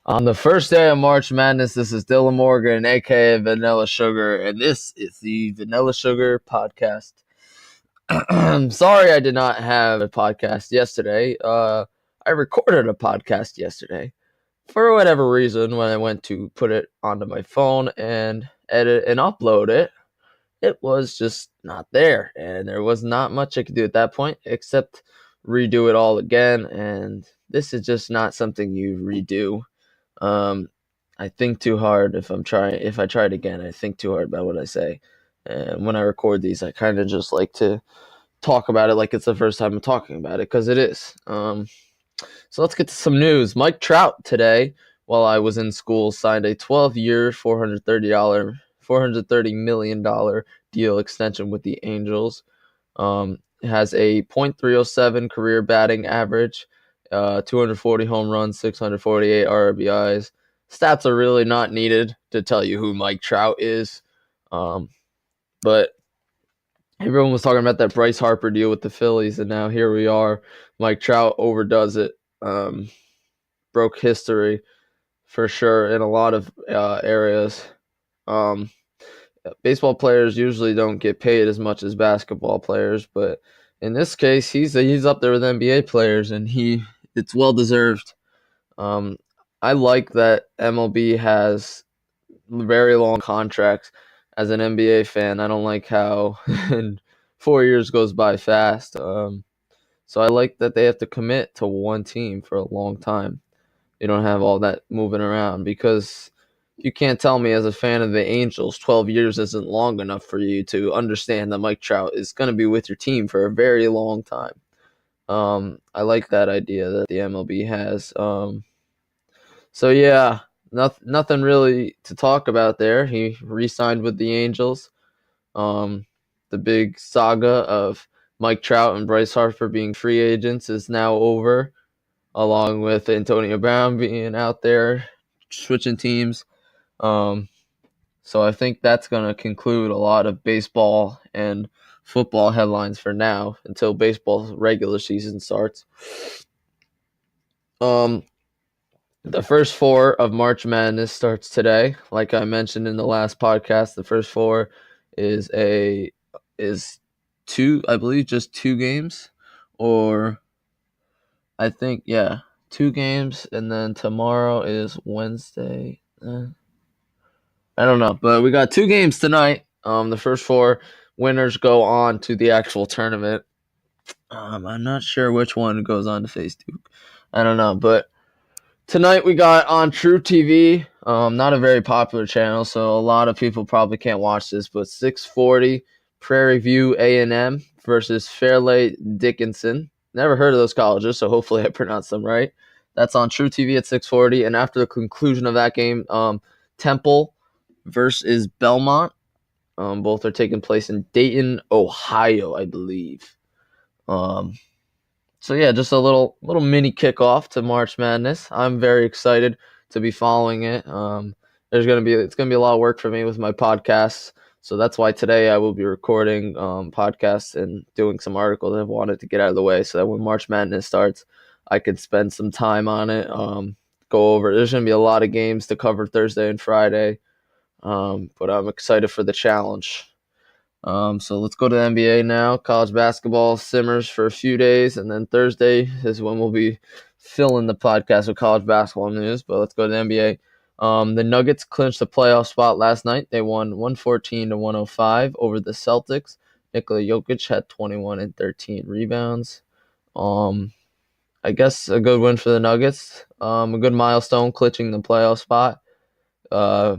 On the first day of March Madness, this is Dylan Morgan, aka Vanilla Sugar, and this is the Vanilla Sugar podcast. I'm sorry I did not have a podcast yesterday. I recorded a podcast yesterday. For whatever reason, when I went to put it onto my phone and edit and upload it, it was just not there. And there was not much I could do at that point except redo it all again. And this is just not something you redo. I think too hard if I try it again, I think too hard about what I say. And when I record these, I kind of just like to talk about it like it's the first time I'm talking about it, because it is. So let's get to some news. Mike Trout today, while I was in school, signed a 12-year, $430 million deal extension with the Angels. Has a .307 career batting average, 240 home runs, 648 RBIs. Stats are really not needed to tell you who Mike Trout is. But everyone was talking about that Bryce Harper deal with the Phillies, and now here we are. Mike Trout overdoes it. Broke history for sure in a lot of areas. Baseball players usually don't get paid as much as basketball players, but in this case, he's up there with NBA players, and it's well deserved. I like that MLB has very long contracts. As an NBA fan, I don't like how 4 years goes by fast. So I like that they have to commit to one team for a long time. You don't have all that moving around, because you can't tell me as a fan of the Angels 12 years isn't long enough for you to understand that Mike Trout is going to be with your team for a very long time. I like that idea that the MLB has. So yeah, nothing really to talk about there. He re-signed with the Angels. The big saga of Mike Trout and Bryce Harper being free agents is now over, along with Antonio Brown being out there switching teams. So I think that's going to conclude a lot of baseball and football headlines for now until baseball's regular season starts. The first four of March Madness starts today. Like I mentioned in the last podcast, the first four is two, I believe, just two games, or I think, yeah, two games, and then tomorrow is Wednesday. I don't know, but we got two games tonight. The first four winners go on to the actual tournament. I'm not sure which one goes on to phase two. I don't know, but tonight we got on True TV. Not a very popular channel, so a lot of people probably can't watch this, but 640 Prairie View A&M versus Fairleigh Dickinson. Never heard of those colleges, so hopefully I pronounced them right. That's on True TV at 640, and after the conclusion of that game, Temple versus Belmont. Both are taking place in Dayton, Ohio, I believe. So yeah, just a little mini kickoff to March Madness. I'm very excited to be following it. It's gonna be a lot of work for me with my podcasts, so that's why today I will be recording podcasts and doing some articles I've wanted to get out of the way, so that when March Madness starts, I can spend some time on it. Go over. There's gonna be a lot of games to cover Thursday and Friday, but I'm excited for the challenge. So let's go to the NBA now. College basketball simmers for a few days, and then Thursday is when we'll be filling the podcast with college basketball news. But let's go to the NBA. The Nuggets clinched the playoff spot last night. They won 114-105 over the Celtics. Nikola Jokic had 21 and 13 rebounds. I guess a good win for the Nuggets. A good milestone, clinching the playoff spot. I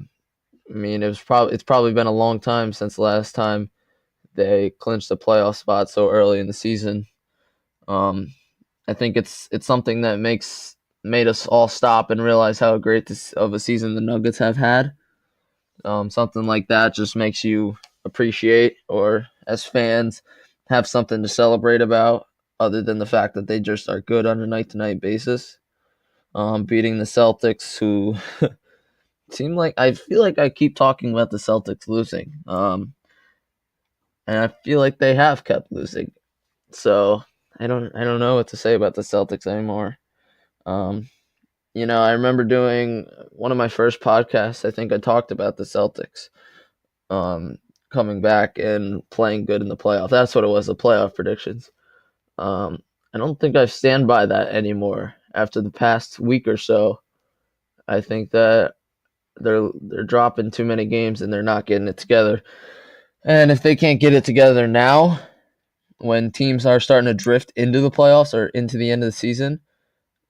mean, it's probably been a long time since the last time they clinched the playoff spot so early in the season. I think it's something that made us all stop and realize how great of a season the Nuggets have had. Something like that just makes you appreciate, or as fans, have something to celebrate about, other than the fact that they just are good on a night-to-night basis. Beating the Celtics, who I feel like I keep talking about the Celtics losing. And I feel like they have kept losing. So I don't know what to say about the Celtics anymore. Um, I remember doing one of my first podcasts. I think I talked about the Celtics um, coming back and playing good in the playoff. That's what it was, the playoff predictions. Um, I don't think I stand by that anymore after the past week or so. I think that they're dropping too many games and they're not getting it together. And if they can't get it together now, when teams are starting to drift into the playoffs or into the end of the season,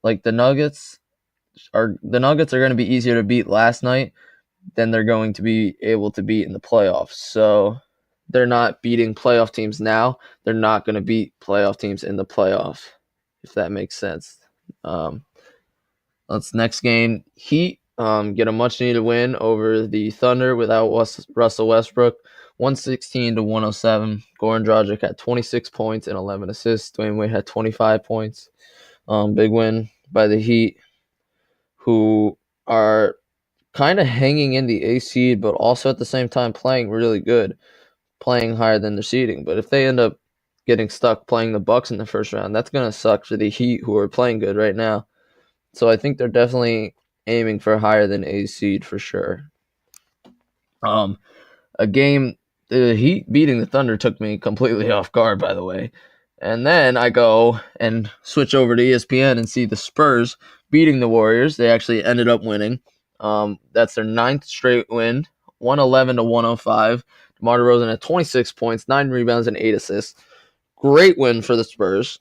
like the Nuggets are going to be easier to beat last night than they're going to be able to beat in the playoffs. So they're not beating playoff teams now. They're not going to beat playoff teams in the playoff, if that makes sense. Um, Let's next game. Heat get a much needed win over the Thunder without Russell Westbrook, 116 to 107. Goran Dragic had 26 points and 11 assists. Dwayne Wade had 25 points. Big win by the Heat, who are kind of hanging in the A seed, but also at the same time playing really good, playing higher than the seeding. But if they end up getting stuck playing the Bucks in the first round, that's gonna suck for the Heat, who are playing good right now. So I think they're definitely aiming for higher than A seed for sure. Um, a game, the Heat beating the Thunder took me completely off guard, by the way. And then I go and switch over to ESPN and see the Spurs beating the Warriors. They actually ended up winning. That's their ninth straight win, 111 to 105. DeMar DeRozan had 26 points, 9 rebounds, and 8 assists. Great win for the Spurs.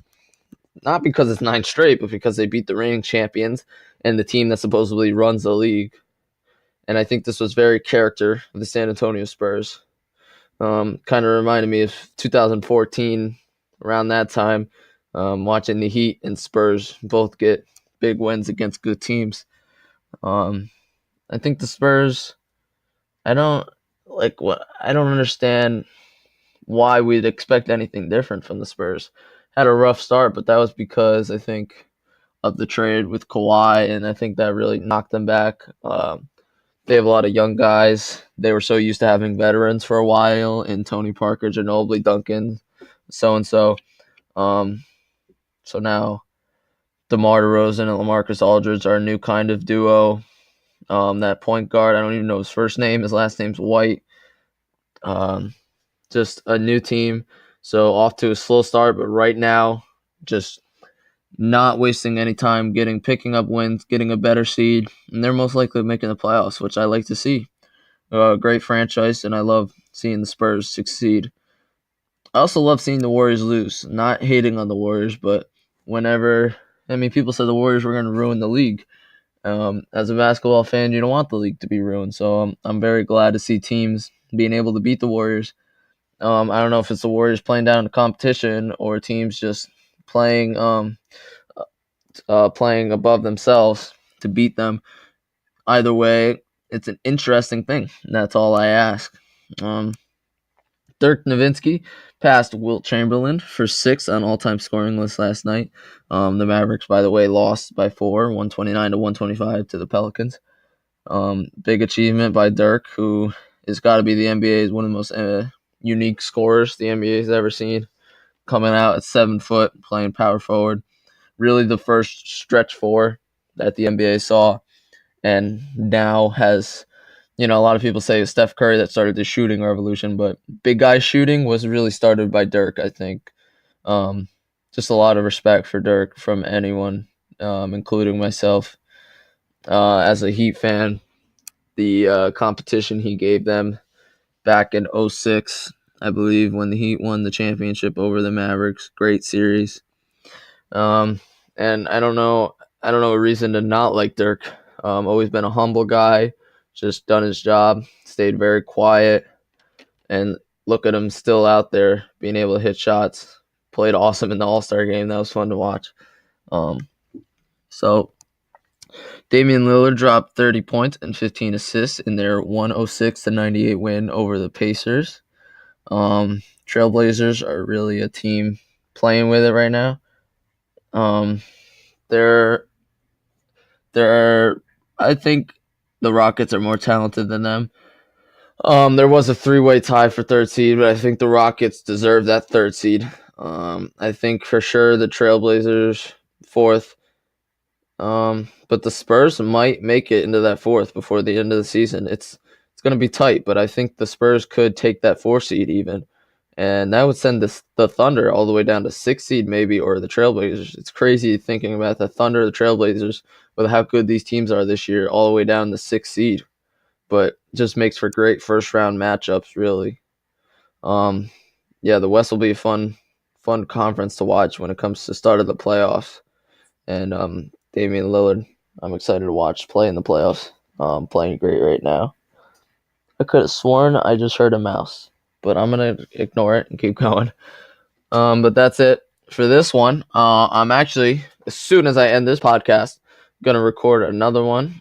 Not because it's 9 straight, but because they beat the reigning champions and the team that supposedly runs the league. And I think this was very character of the San Antonio Spurs. Kind of reminded me of 2014, around that time, watching the Heat and Spurs both get big wins against good teams. I think the Spurs, I don't I don't understand why we'd expect anything different from the Spurs. Had a rough start, but that was because I think of the trade with Kawhi, and I think that really knocked them back. They have a lot of young guys. They were so used to having veterans for a while in Tony Parker, Ginobili, Duncan, so and so. So now DeMar DeRozan and LaMarcus Aldridge are a new kind of duo. That point guard, I don't even know his first name. His last name's White. Just a new team. So off to a slow start, but right now, just not wasting any time picking up wins, getting a better seed, and they're most likely making the playoffs, which I like to see. Great franchise, and I love seeing the Spurs succeed. I also love seeing the Warriors lose. Not hating on the Warriors, but people said the Warriors were going to ruin the league. As a basketball fan, you don't want the league to be ruined, so I'm very glad to see teams being able to beat the Warriors. I don't know if it's the Warriors playing down the competition or teams just playing playing above themselves to beat them. Either way, it's an interesting thing. That's all I ask. Dirk Nowitzki passed Wilt Chamberlain for 6th on all-time scoring list last night. The Mavericks, by the way, lost by 4, 129 to 125 to the Pelicans. Big achievement by Dirk, who has got to be the NBA's one of the most unique scorers the NBA has ever seen. Coming out at 7 foot, playing power forward. Really the first stretch four that the NBA saw, and now has, a lot of people say it's Steph Curry that started the shooting revolution, but big guy shooting was really started by Dirk, I think. Just a lot of respect for Dirk from anyone, including myself. As a Heat fan, the competition he gave them back in 06, I believe, when the Heat won the championship over the Mavericks. Great series. And I don't know a reason to not like Dirk. Always been a humble guy, just done his job, stayed very quiet, and look at him still out there being able to hit shots. Played awesome in the All-Star game. That was fun to watch. So Damian Lillard dropped 30 points and 15 assists in their 106 to 98 win over the Pacers. Trailblazers are really a team playing with it right now. I think the Rockets are more talented than them. There was a 3-way tie for 3rd seed, but I think the Rockets deserve that 3rd seed. I think for sure the Trailblazers 4th. But the Spurs might make it into that fourth before the end of the season. It's going to be tight, but I think the Spurs could take that 4 seed even, and that would send the Thunder all the way down to 6 seed maybe, or the Trailblazers. It's crazy thinking about the Thunder, the Trailblazers, with how good these teams are this year, all the way down to 6 seed. But just makes for great first round matchups, really. Um, yeah, the West will be a fun conference to watch when it comes to start of the playoffs. And Damian Lillard, I'm excited to watch play in the playoffs. Playing great right now. I could have sworn I just heard a mouse, but I'm gonna ignore it and keep going. But that's it for this one. I'm actually, as soon as I end this podcast, gonna record another one.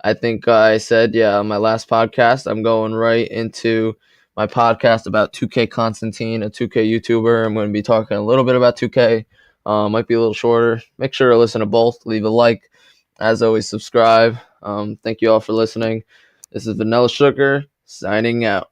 I think I said, yeah, on my last podcast, I'm going right into my podcast about 2K Constantine, a 2K YouTuber. I'm going to be talking a little bit about 2K. Might be a little shorter. Make sure to listen to both. Leave a like. As always, subscribe. Thank you all for listening. This is Vanilla Sugar signing out.